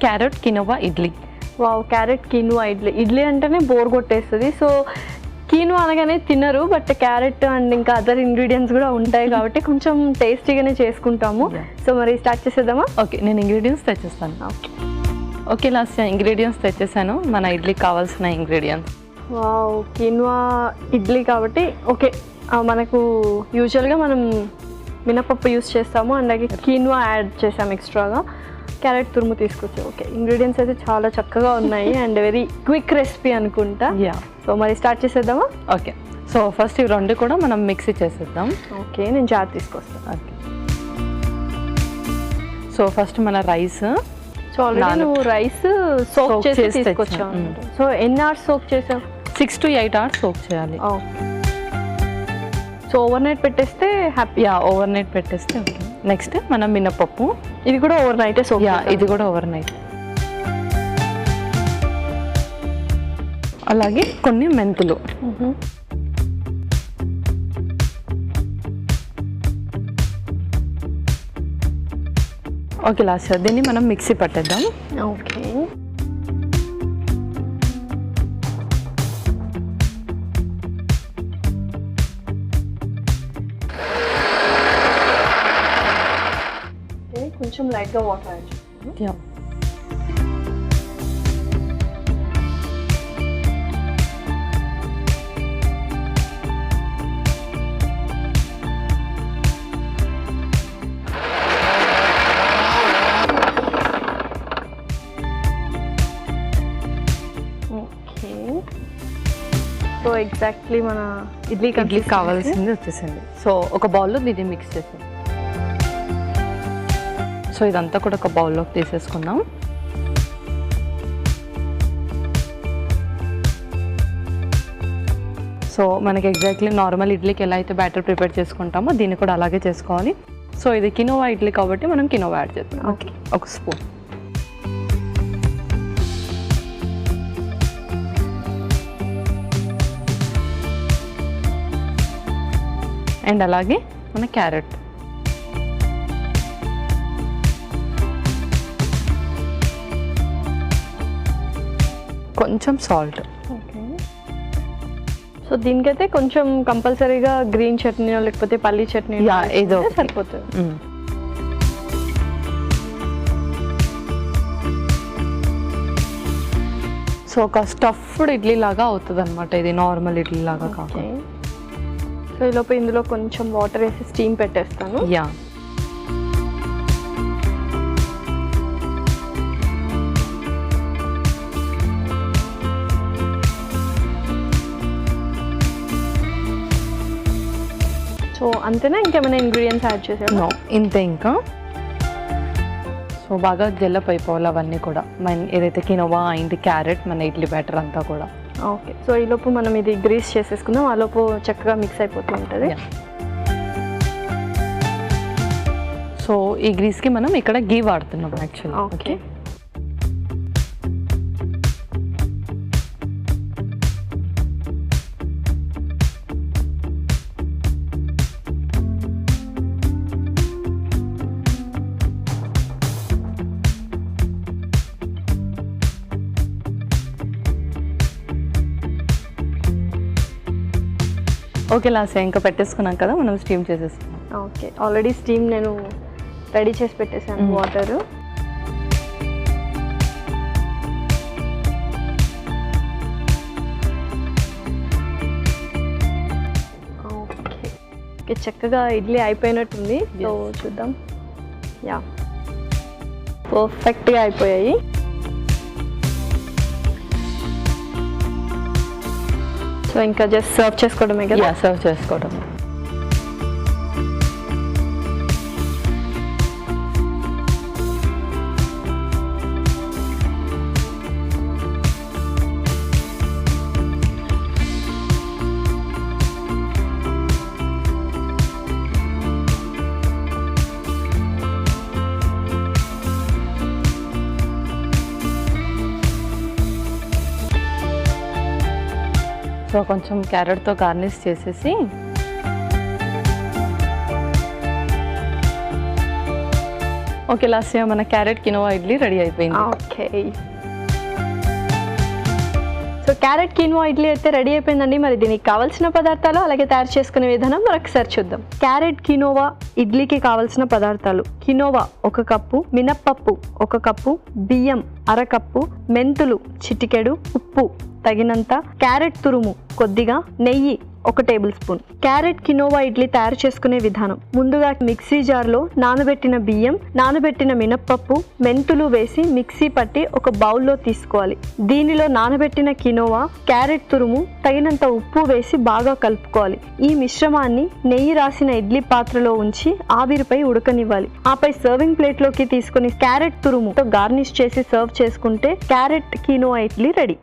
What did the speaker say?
Carrot quinoa idli. Wow, carrot quinoa idli. Idli అంటేనే bore కొట్టేస్తుంది. So quinoa అనగానే తినరు, బట్ క్యారెట్ అండ్ ఇంకా అదర్ ఇంగ్రీడియంట్స్ కూడా ఉంటాయి కాబట్టి కొంచెం టేస్టీగానే చేసుకుంటాము. సో మరి స్టార్ట్ చేసేద్దామా? ఓకే, నేను ఇంగ్రీడియంట్స్ తెచ్చేస్తాను. ఓకే లాస్ట్ ఇంగ్రీడియంట్స్ తెచ్చేసాను, మన ఇడ్లీకి కావాల్సిన ఇంగ్రీడియంట్స్. వావ్, కినోవా ఇడ్లీ కాబట్టి ఓకే, మనకు యూజువల్గా మనం మినపప్పు యూస్ చేస్తాము అండ్ అలాగే కినోవా యాడ్ చేసాము ఎక్స్ట్రాగా. క్యారెట్ తురుము తీసుకొచ్చాము. ఓకే, ఇంగ్రీడియంట్స్ అయితే చాలా చక్కగా ఉన్నాయి అండ్ వెరీ క్విక్ రెసిపీ అనుకుంటా. సో మరి స్టార్ట్ చేసేద్దామా? ఓకే, సో ఫస్ట్ ఇవి రెండు కూడా మనం మిక్సీ చేసేద్దాం. ఓకే, నేను జార్ తీసుకొస్తాను. ఓకే, సో ఫస్ట్ మన రైస్. సో ఆల్రెడీ నువ్వు రైస్ సోక్ చేసి తీసుకొచ్చావు. సో ఎన్ని అవర్స్ సోక్ చేసావు? 6 to 8 hours సోక్ చేయాలి. సో ఓవర్ నైట్ పెట్టేస్తే హ్యాపీ. ఓవర్ నైట్ పెట్టేస్తే ఓకే. నెక్స్ట్ మనం మినపప్పు, ఇది కూడా ఓవర్ నైటే సోక్. ఇది కూడా ఓవర్ నైట్. అలాగే కొన్ని మెంతులు. ఓకే లాస్ట్ దీన్ని మనం మిక్సీ పట్టేద్దాం. ఓకే, కొంచెం లైట్గా వాటర్ యాడ్ చేస్తాను. సో ఎగ్జాక్ట్లీ మన ఇడ్లీకి కావాల్సింది వచ్చేసింది. సో ఒక బౌల్లో దీన్ని మిక్స్ చేసాం. సో ఇదంతా కూడా ఒక బౌల్లోకి తీసేసుకుందాం. సో మనకి ఎగ్జాక్ట్లీ నార్మల్ ఇడ్లీకి ఎలా అయితే బ్యాటర్ ప్రిపేర్ చేసుకుంటామో దీన్ని కూడా అలాగే చేసుకోవాలి. సో ఇది కినోవా ఇడ్లీ కాబట్టి మనం కినోవా యాడ్ చేద్దాం. ఓకే, ఒక స్పూన్. అండ్ అలాగే మన క్యారెట్. కొంచెం సాల్ట్. ఓకే, సో దీనికైతే కొంచెం కంపల్సరీగా గ్రీన్ చట్నీ లేకపోతే పల్లీ చట్నీ ఏదో సరిపోతుంది. సో ఒక స్టఫ్డ్ ఇడ్లీ లాగా అవుతుంది అనమాట, ఇది నార్మల్ ఇడ్లీ లాగా కాదు. సో ఈలోపు ఇందులో కొంచెం వాటర్ వేసి స్టీమ్ పెట్టేస్తాను. సో అంతేనా, ఇంకేమైనా ఇంగ్రీడియంట్స్ యాడ్ చేసాను? ఇంతే ఇంకా. సో బాగా జెల్లప్ అయిపోవాలి అవన్నీ కూడా, మన ఏదైతే కినోవా అండ్ క్యారెట్ మన ఇడ్లీ బ్యాటర్ అంతా కూడా. ఓకే, సో ఈలోపు మనం ఇది గ్రీస్ చేసేసుకుందాం, ఆలోపు చక్కగా మిక్స్ అయిపోతూ ఉంటుంది. సో ఈ గ్రీస్కి మనం ఇక్కడ గీ వాడుతున్నాం యాక్చువల్లీ. ఓకే, ఓకే లాస్ట్ ఇంకా పెట్టేసుకున్నాం కదా, మనం స్టీమ్ చేసేస్తాం. ఓకే, ఆల్రెడీ స్టీమ్ నేను రెడీ చేసి పెట్టేసాను. వాటర్, ఓకే, చక్కగా ఇడ్లీ అయిపోయినట్టుంది. సో చూద్దాం. యా, పర్ఫెక్ట్గా అయిపోయాయి. సో ఇంకా జస్ట్ సర్వ్ చేసుకోవడమే కదా? సర్వ్ చేసుకోవడం. సో కొంచెం క్యారెట్తో గార్నిష్ చేసేసి ఓకే లాస్య మన క్యారెట్ కినోవా ఇడ్లీ రెడీ అయిపోయింది. Okay, so carrot quinoa idli అయితే రెడీ అయిపోయిందండి. మరి దీనికి కావాల్సిన పదార్థాలు అలాగే తయారు చేసుకునే విధానం మరొకసారి చూద్దాం. క్యారెట్ కినోవా ఇడ్లీకి కావాల్సిన పదార్థాలు: కినోవా 1 కప్పు, మినప్పప్పు 1 కప్పు, బియ్యం 1/2 కప్పు, మెంతులు చిటికెడు, ఉప్పు తగినంత, క్యారెట్ తురుము కొద్దిగా, నెయ్యి 1 table spoon. Carrot quinoa idli తయారు చేసుకునే విధానం: ముందుగా మిక్సీ జార్లో నానబెట్టిన బియ్యం, నానబెట్టిన మినప్పప్పు, మెంతులు వేసి మిక్సీ పట్టి ఒక బౌల్లో తీసుకోవాలి. దీనిలో నానబెట్టిన కినోవా, క్యారెట్ తురుము, తగినంత ఉప్పు వేసి బాగా కలుపుకోవాలి. ఈ మిశ్రమాన్ని నెయ్యి రాసిన ఇడ్లీ పాత్రలో ఉంచి ఆవిరిపై ఉడకనివ్వాలి. ఆపై సర్వింగ్ ప్లేట్లోకి తీసుకుని క్యారెట్ తురుముతో గార్నిష్ చేసి సర్వ్ చేసుకుంటే క్యారెట్ కినోవా ఇడ్లీ రెడీ.